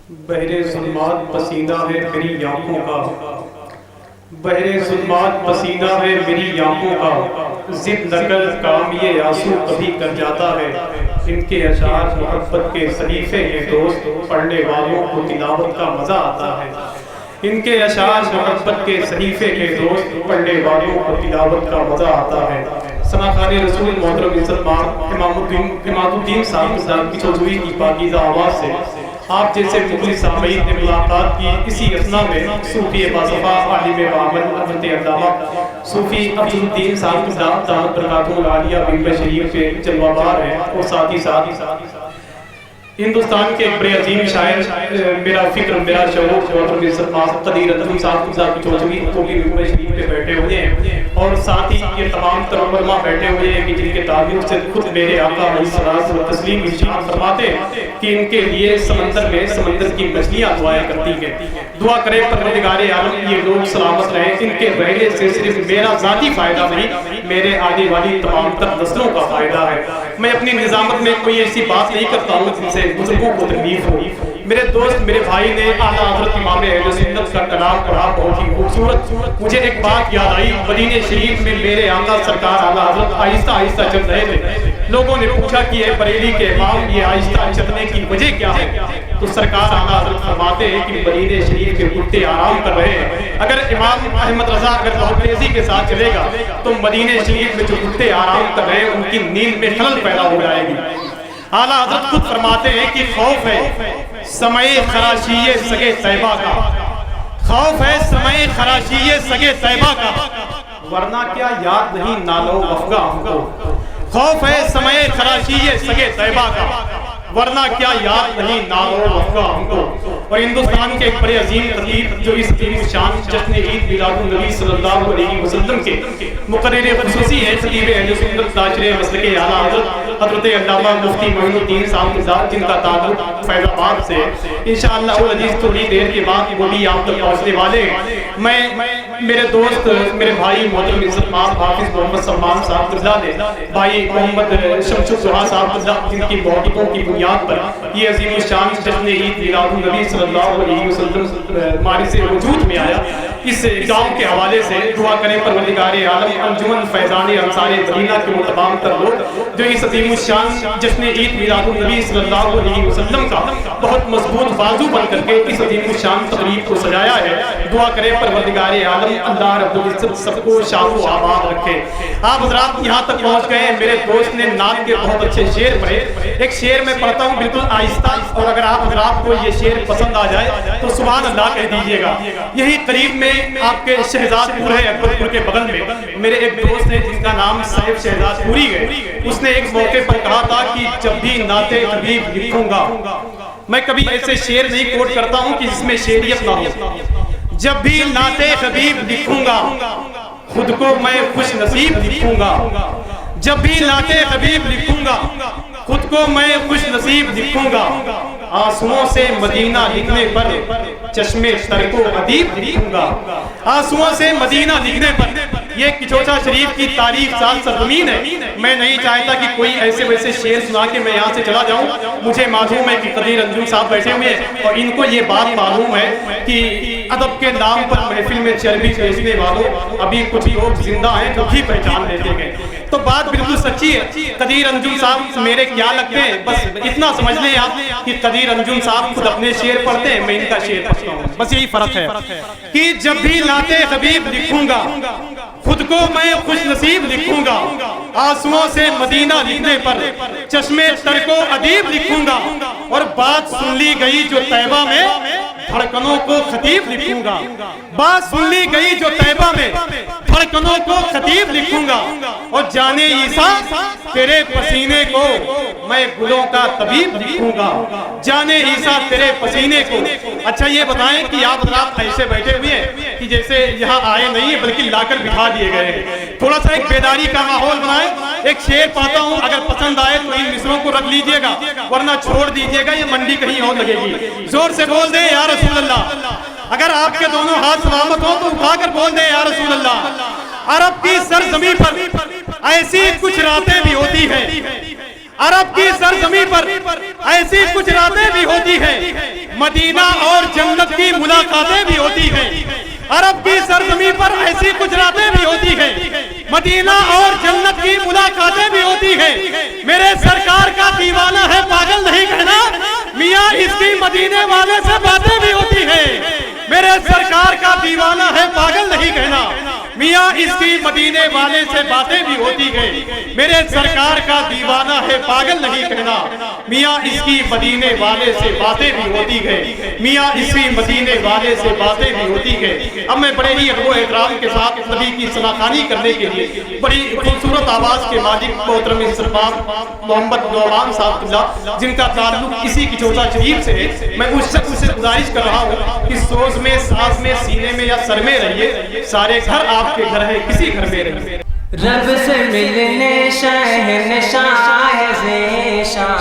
بہر ظلمات پسینہ ہے میری آنکھوں کا، بہر ظلمات پسینہ ہے میری آنکھوں کا، ضد نہ کر کام یہ آنسو کبھی کر جاتا ہے۔ ان کے اشعار محبت کے صحیفے ہیں دوست، پڑھنے والوں کو تلاوت کا مزہ آتا ہے۔ ان کے اشعار محبت کے صحیفے ہیں دوست، پڑھنے والوں کو تلاوت کا مزہ آتا ہے۔ ثنا خان رسول محترم عزت امام الدین صاحب کی چودھری کی پاکیزہ آواز سے آپ جیسے مخلص سامعین نے ملاقات کی اسی اثنا میں صوفی باصفا عالم وعمل حضرت علامہ صوفی عبدالدین صاحب دامت برکاتہ العالیہ ممبر شریف کے جلوہ بار ہیں، اور ساتھ ہی ہندوستان کے ایک بڑے عظیم شاعر میرا فکر میرا شعور محترم عزت قدیر رتن صاحب کی چودھری کو بھی ممبر شریف پہ بیٹھے ہوئے ہیں، اور ساتھ ہی یہ تمام علماء بیٹھے ہوئے ہیں کہ جن کے تعلق سے خود میرے آقا علیہ الصلوۃ والتسلیم ارشاد فرماتے ہیں کہ ان کے لیے سمندر میں سمندر کی مچھلیاں دعائیں کرتی ہیں۔ دعا کرے پروردگار عالم یہ لوگ سلامت رہیں، ان کے رہنے سے صرف میرا ذاتی فائدہ نہیں، میرے آنے والی تمام تر نسلوں کا فائدہ ہے۔ میں اپنی نظامت میں کوئی ایسی بات نہیں کرتا ہوں جن سے بزرگوں کو تکلیف ہو۔ میرے دوست میرے بھائی نے اعلیٰ حضرت امام اہل سنت کا کلام پڑھا، بہت ہی خوبصورت۔ مجھے ایک بات یاد آئی، مدینہ شریف میں میرے آقا سرکار اعلیٰ حضرت آہستہ آہستہ چل رہے تھے۔ لوگوں نے پوچھا کہ اے بریلی کے امام یہ آہستہ چلنے کی وجہ کیا ہے؟ تو سرکار اعلیٰ حضرت فرماتے ہیں کہ مدینہ شریف کے کتے آرام کر رہے ہیں۔ اگر امام احمد رضا اگر بہت تیزی کے ساتھ چلے گا تو مدینہ شریف میں جو کتے آرام کر رہے ہیں ان کی نیند میں خلل پیدا ہو جائے گی۔ اعلیٰ حضرت خود فرماتے ہیں کہ خوف ہے سمے خراشی سگے طیبہ کا، خوف ہے سمے خراشی سگے طیبہ کا، ورنہ کیا یاد نہیں نالو افغاں ہم کو۔ خوف ہے سمے خراشی سگے طیبہ کا، ورنہ کیا یاد نہیں نالو افغاں ہم کو۔ اور ہندوستان کے ایک بڑے عظیم خطیب جو اس عظیم شان جشن عید میلاد النبی صلی اللہ علیہ وسلم کے مقرر خصوصی ہیں، خطیب اہل سنت تاجر مسلک اعلیٰ حضرت علامہ مفتی معین الدین صاحب جن کا تعلق فیض آباد سے انشاءاللہ العزیز تھوڑی دیر کے بعد وہ بھی آپ تک پہنچنے والے ہیں۔ میں میرے دوست میرے بھائی محترم عزت مآب حافظ محمد سلمان صاحب قبلہ نے بھائی محمد شمس الضحیٰ صاحب قبلہ جن کی محبتوں کی بنیاد پر یہ عظیم الشان جشن عید میلاد النبی صلی اللہ علیہ وسلم ہمارے سے وجود میں آیا، اس گاؤں کے حوالے سے دعا کریں پروردگار عالم انجمن فیضان انصار مدینہ کے وہ تمام تر لوگ جو اس عظیم الشان جشن عید میلاد النبی صلی اللہ علیہ وسلم کا بہت مضبوط بازو بن کر کے اس عظیم الشان تقریب کو سجایا ہے۔ دعا کریں پروردگار عالم اللہ رب العزت سب کو شاد و آباد رکھے۔ آپ حضرات یہاں تک پہنچ گئے، میرے دوست نے نعت کے بہت اچھے شعر پڑھے، ایک شعر میں پڑھتا ہوں بالکل آہستہ، اور اگر آپ حضرات کو یہ شعر پسند آ جائے تو سبحان اللہ کہہ دیجئے گا۔ یہی قریب میں آپ کے شہزاد پور ہے، اکبر پور کے بغل میں میرے ایک دوست ہیں جن کا نام صاحب شہزاد پوری ہے، اس نے ایک موقع پر کہا تھا کہ جب بھی نعت حبیب لکھوں گا، میں کبھی ایسے شعر نہیں کوٹ کرتا ہوں کہ جس میں شعریت نہ ہو، جب بھی نعت حبیب لکھوں گا خود کو میں خوش نصیب لکھوں گا، جب بھی نعت حبیب لکھوں گا خود کو میں خوش نصیب لکھوں گا، آنسوؤں سے مدینہ لکھنے پر چشمے تر کو ادیب لکھوں گا، آنسوؤں سے مدینہ لکھنے پر۔ یہ کچوچا شریف کی تاریخ سال سرزمین ہے، میں نہیں چاہتا کہ کوئی ایسے ویسے شعر سنا کے میں یہاں سے چلا جاؤں۔ مجھے معلوم ہے کہ قدیر انجم صاحب بیٹھے ہوئے ہیں اور ان کو یہ بات معلوم ہے کہ ادب کے نام پر محفل میں چربی بیچنے والوں ابھی کچھ لوگ زندہ ہیں جو بھی پہچان لیتے گئے، تو بات بالکل سچی ہے۔ قدیر انجم صاحب میرے کیا لگتے ہیں، بس اتنا سمجھ لیں آپ کہ قدیر انجم صاحب خود اپنے شعر پڑھتے ہیں، میں ان کا شعر پڑھتا ہوں، بس یہی فرق ہے کہ جب بھی نعت حبیب لکھوں گا خود کو میں خوش نصیب لکھوں گا، آنسوؤں سے مدینہ لکھنے پر چشمے تر کو ادیب لکھوں گا، اور بات سن لی گئی جو طیبہ میں دھڑکنوں کو خطیب لکھوں گا، بات سن لی گئی جو طیبہ میں دھڑکنوں کو خطیب لکھوں گا، اور جانے عیسیٰ تیرے پسینے کو میں گلوں کا طبیب لکھوں گا، جانے عیسیٰ تیرے پسینے کو۔ اچھا یہ بتائیں کہ آپ حضرات ایسے بیٹھے ہوئے ہیں کہ جیسے یہاں آئے نہیں ہیں بلکہ لا کر بٹھا دیے گئے ہیں، تھوڑا سا ایک بیداری کا ماحول بنائیں۔ ایک شعر پاتا ہوں، اگر پسند آئے تو ان مصروں کو رکھ لیجئے گا ورنہ چھوڑ دیجئے گا، یہ منڈی کہیں اور لگے گی۔ زور سے بول دیں یا رسول اللہ، اگر آپ کے دونوں ہاتھ سلامت ہو تو اٹھا کر بول دیں یا رسول اللہ۔ عرب کی سرزمین پر ایسی کچھ راتیں بھی ہوتی ہیں، عرب کی سرزمین پر ایسی کچھ راتیں بھی ہوتی ہیں، مدینہ اور جنت کی ملاقاتیں بھی ہوتی ہیں، عرب کی سرزمین پر ایسی کچھ راتیں بھی ہوتی ہیں، مدینہ اور جنت کی ملاقاتیں بھی ہوتی ہیں۔ میرے سرکار کا دیوانہ ہے پاگل نہیں کہنا، میاں اس کی مدینے والے سے باتیں بھی ہوتی ہیں۔ میرے سرکار کا دیوانہ ہے پاگل نہیں کہنا، میاں اس کی مدینے والے سے باتیں بھی ہوتی ہیں۔ میرے سرکار کا دیوانہ ہے پاگل نہیں کہنا، میاں اس کی مدینے والے سے باتیں بھی ہوتی ہیں، میاں اس کی مدینے والے سے باتیں بھی ہوتی ہیں۔ اب میں بڑے ہی ادب و احترام کے ساتھ نبی کی ثناخوانی کرنے کے لیے بڑی خوبصورت آواز کے مالک محترم سرکار محمد نعمان صاحب قبلہ، جن کا تعلق اسی کی چوٹا شریف سے ہے، میں اس شخص سے گزارش کر رہا ہوں کہ سوز میں، ساز میں، سینے میں یا سر میں رہیے، سارے گھر آپ کے گھر ہے، کسی گھر میں رہیے۔ رب سے ملنے شہنشاہ ہے ذیشان،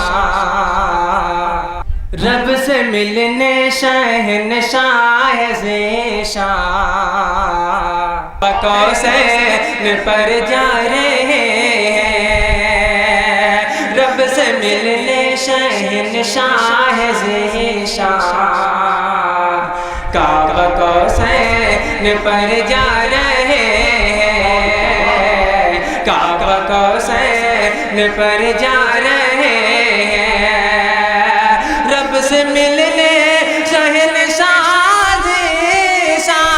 رب سے ملنے شہنشاہ ہے ذیشان، قوسین پر جا رہے ہیں، رب سے ملنے شہنشاہ ہے ذیشان، کعبہ قوسین پر جا رہے ہیں، کعبہ قوسین پر جا رہے ہیں، رب سے ملنے شہنشاہ ذیشان،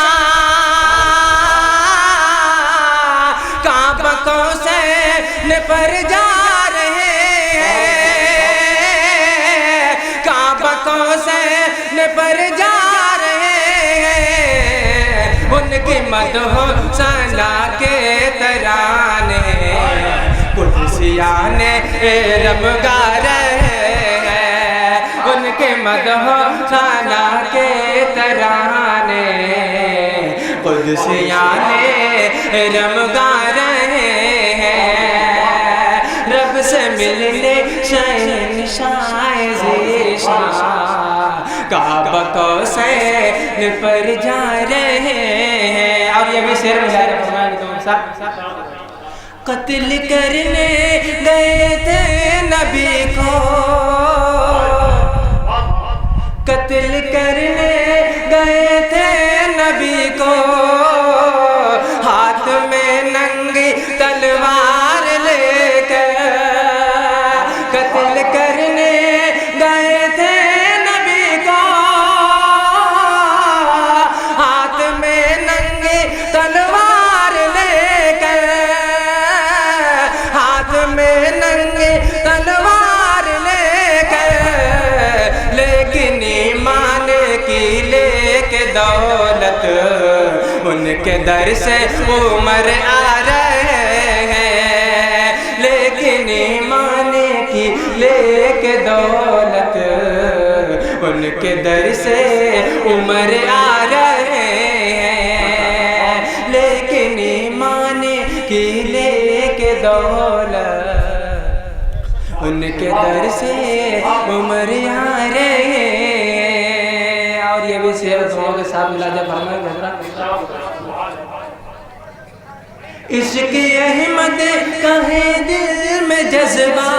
کعبہ قوسین پر جا رہے ہیں، کعبہ قوسین پر جا ان کی مدح ثنا کے ترانے قدسیان عرب گا رہے ہیں، ان کے مدح ثنا کے ترانے قدسیان عرب گا رہے ہیں، رب سے ملنے شہنشاہ ذیشان، کعبہ قوسین پر جا رہے ہیں۔ اور یہ بھی شعر میں ظاہر فرمائے قتل کرنے گئے تھے نبی کو، قتل کرنے گئے تھے نبی کو، ہاتھ میں ننگی تلوار لے کر، قتل کرنے گئے تھے نبی کو، ہاتھ میں ننگی تلوار لے کر، ہاتھ میں ننگی تلوار لے کر، لیکن ایمان کی لے کے دولت ان کے در سے عمر آ رہے ہیں، لیکن ایمان کی لے کے دولت ان کے در سے عمر آ رہے ہیں، لیکن ایمان کی لے کے دولت ان کے در سے عمر آ رہے ہیں۔ اور یہ بھی شعر دعاؤں کے ساتھ ملا جا فرمائے گا، عشق احمد کا ہے دل میں جذبہ،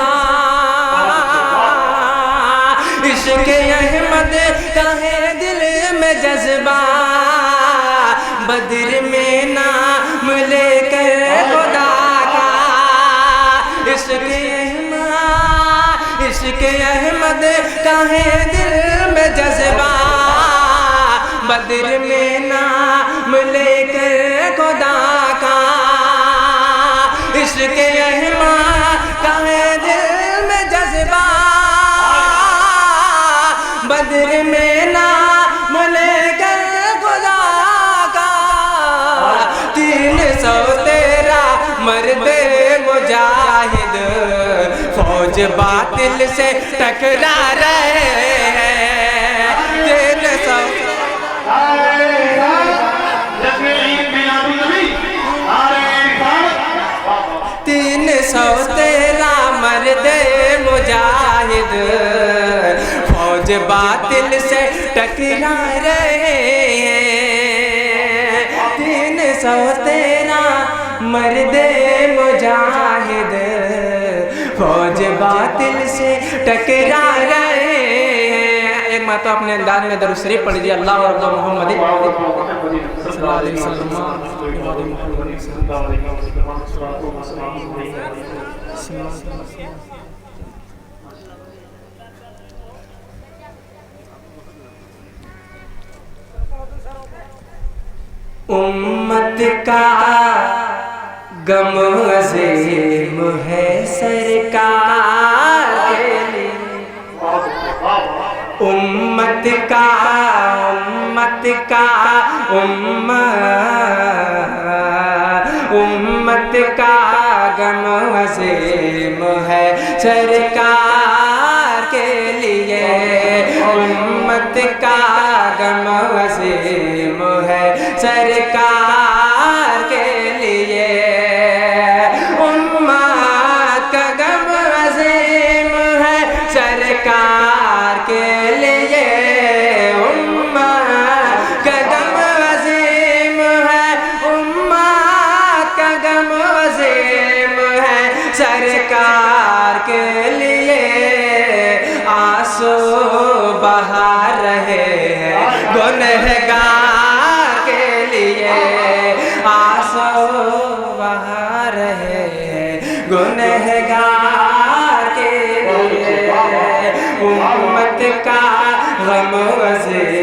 عشق احمد کا ہے دل میں جذبہ، بدر میں نام لے کر خدا کا، عشق احمد کا ہے دل میں جذبہ، بدر میں نام لے کر خدا کا، عشق احمد کا ہے دل میں جذبہ، بدر میں نام لے کر خدا کا، 313 مرد مجاہد فوج باطل سے ٹکرا رہے ہیں، 313 مرد مجاہد فوج باطل سے ٹکرا رہے ہیں، 313 مرد مجاہد فوج باطل سے ٹکرا رہے ہیں۔ ایک مرتبہ اپنے انداز میں درود شریف پڑھ لیجیے. اللہ رب محمد صلی اللہ علیہ وسلم. امت کا غم عظیم ہے سرکار کے لیے. امت کا غم عظیم ہے سرکار کے لیے. امت کا غم عظیم ہے سرکار کے لیے. امت کا غم عظیم ہے سرکار کے لیے. امت کا غم عظیم ہے, امت کا غم عظیم ہے سرکار کے لیے. آنسو بہا رہے ہیں گنہگار کے لیے. آنسو بہا رہے ہیں گنہگار کے لیے. امت کا غم عظیم